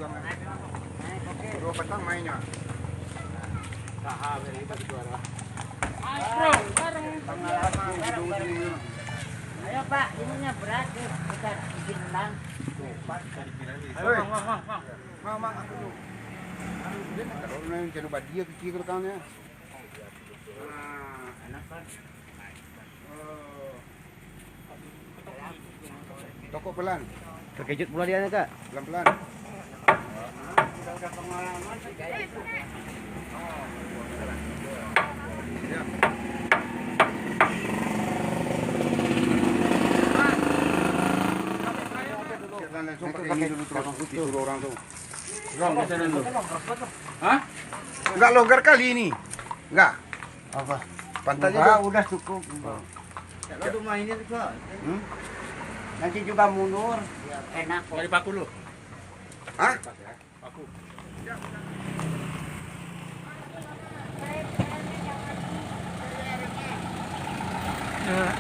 juga main. Dua petang mainnya. Saham ini bagi juara. Ayo Pak, ininya berat kita bikin lang. Ayo, mang aku dulu. Kalau main coba dia kecil rekannya. Enak Pak. Toko pelan, Terkejut pula dia Kak. pelan-pelan. Udah pengalaman sih kayak itu. Ya. Silakan langsung pakai ini dulu terus disuruh orang tuh. Hah? Enggak longgar kali ini. Enggak. Apa? Pantatnya Udah cukup. Kalau rumah ini Kak. Nanti juga mundur. Enak kok. Dari paku lu. Hah? Paku. Eh,